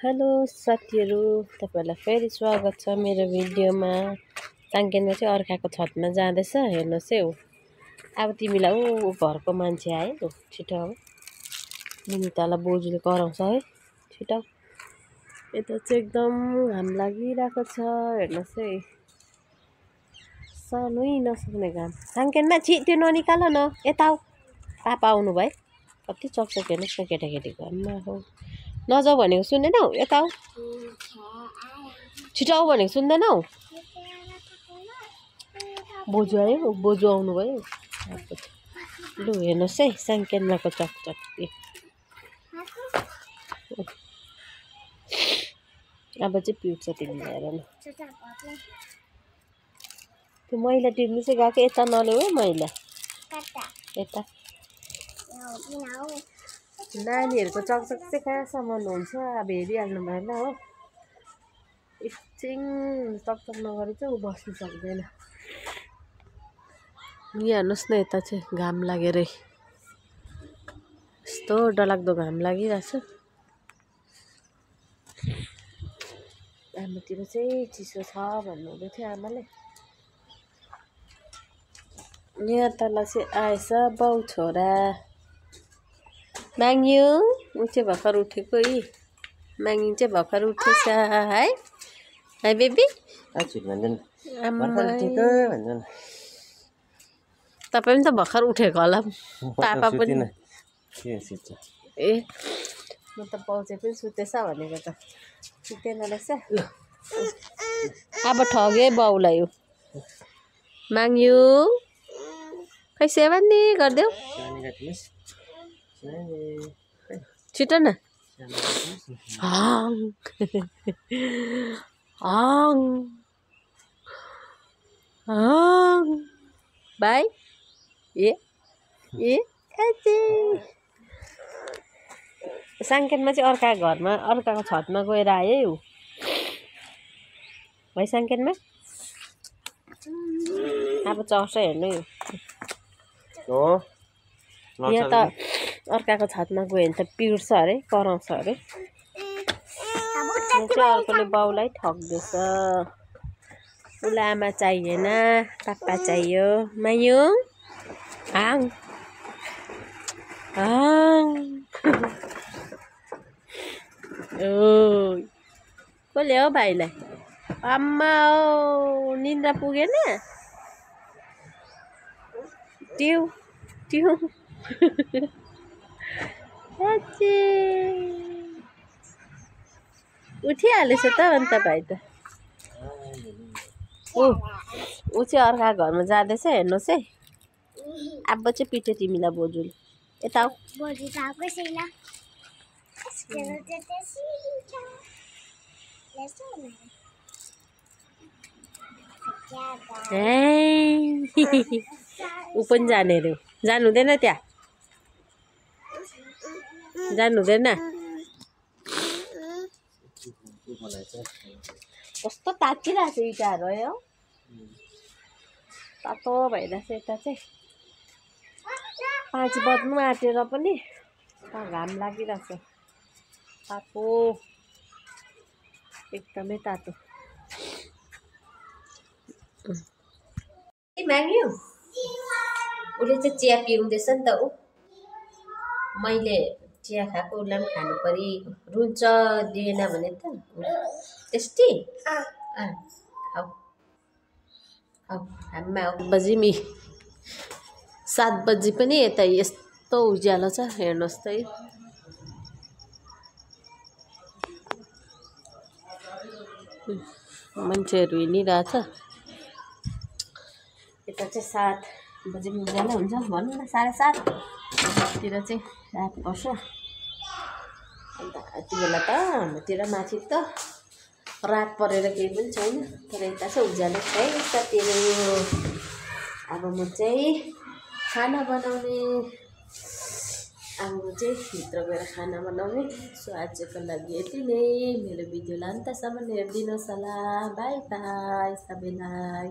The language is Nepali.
हेलो साथीहरु, तपाईहरुलाई फेरि स्वागत छ मेरो भिडियोमा। साङ्केनमा चाहिँ अर्काको छतमा जाँदैछ। हेर्नुस् है। अब तिमीलाई घरको मान्छे आयो छिटो। अब निमितालाई बोजूले कराउँछ है। छिटो यता चाहिँ एकदम घाम लागिरहेको छ। हेर्नुस् है, सहनै नसक्ने घाम। साङ्केनमा त्यो ननिकाल न, यता आऊ। पापा आउनु भयो। कति चकचक हेर्नुस् न केटाकेटी घरमा हो। नजाऊ भनेको सुन्दैनौ? यता आऊ। छिटो आऊ भनेको सुन्दैनौ? बोजू आयो, बोजू आउनु भयो। लु हेर्नुहोस् है साङ्केन्माको चकचक। अब चाहिँ पिउछ तिमीले हेर न। त्यो मैला टिप्नु चाहिँ गएको, यता नल्याऊ है मैला। यता नानीहरूको चकचक चाहिँ कहाँसम्म हुन्छ अब हेरिहाल्नु भएन हो। एकछिन चकचक नगरी चाहिँ ऊ बस्नु सक्दैन। यहाँ हेर्नुहोस् न, यता चाहिँ घाम लागेरै यस्तो डरलाग्दो घाम लागिरहेछ। आमातिर चाहिँ चिसो छ भन्नुहुँदै थियो आमाले। यहाँ तल चाहिँ आएछ बाउ छोरा माग्यु। ऊ चाहिँ भर्खर उठेको यी। माग्यु चाहिँ भर्खर उठेछ है। है बेबी। तपाईँ पनि त भर्खर उठेको होला। पापा पनि। ए म त पाउँछ पनि सुतेछ भनेको त। सुतेन रहेछ। अब ठगे बाउलाई यो। माग्यु खै सेवानी गरिदेऊ। छिटो न। बाई। ए साङ्केनमा चाहिँ अर्काको घरमा अर्काको छतमा गएर आयो है साङ्केनमा। अब चर्छ हेर्नु यो। यहाँ त अर्काको छतमा गयो भने त पिर्छ अरे, कराउँछ अरे। अर्कोले बाउलाई ठग्दैछ। उसलाई आमा चाहिएन, पापा चाहियो। मायु आङ कसले हो भाइलाई? आम्मा हो, निन्द्रा पुगेन? ट्यु ट्यु उठिहालेछ त अन्त भाइ त। ऊ चाहिँ अर्का घरमा जाँदैछ हेर्नुहोस् है। अब चाहिँ पिट्यो तिमीलाई बोजूले। यता आऊ। ऊ पनि जाने अरे। जानु हुँदैन त्यहाँ, जानु हुँदैन। कस्तो तातिरहेको छ इँटाहरू है। तातो भइरहेछ यता चाहिँ। 5 बज्नु आँटेर पनि घाम लागिरहेछ। तातो एकदमै तातो। माग्यु उसले चाहिँ चिया पिउँदैछ नि त। ऊ मैले चिया खाएको उसलाई पनि खानु पऱ्यो। रुन्छ दिएन भने त। टेस्टी खाऊ खाऊ। आम्मा 8 बजी 7 बजी पनि यता यस्तो उज्यालो छ हेर्नुहोस् त। मान्छेहरू हिँडिरहेछ। यता चाहिँ 7 बजी उज्यालो हुन्छ भनौँ न। 7:30तिर चाहिँ रात पर्छ। अन्त यति बेला त हाम्रोतिर माथि त रात परेर केही पनि छैन। तर यता चाहिँ उज्यालो छ है साथीहरू। अब म चाहिँ खाना बनाउने। अब म चाहिँ भित्र गएर खाना बनाउने। सो आजको लागि यति नै। मेरो भिडियोलाई अन्तसम्म हेरिदिनुहोस् होला। बाई बाई सबैलाई।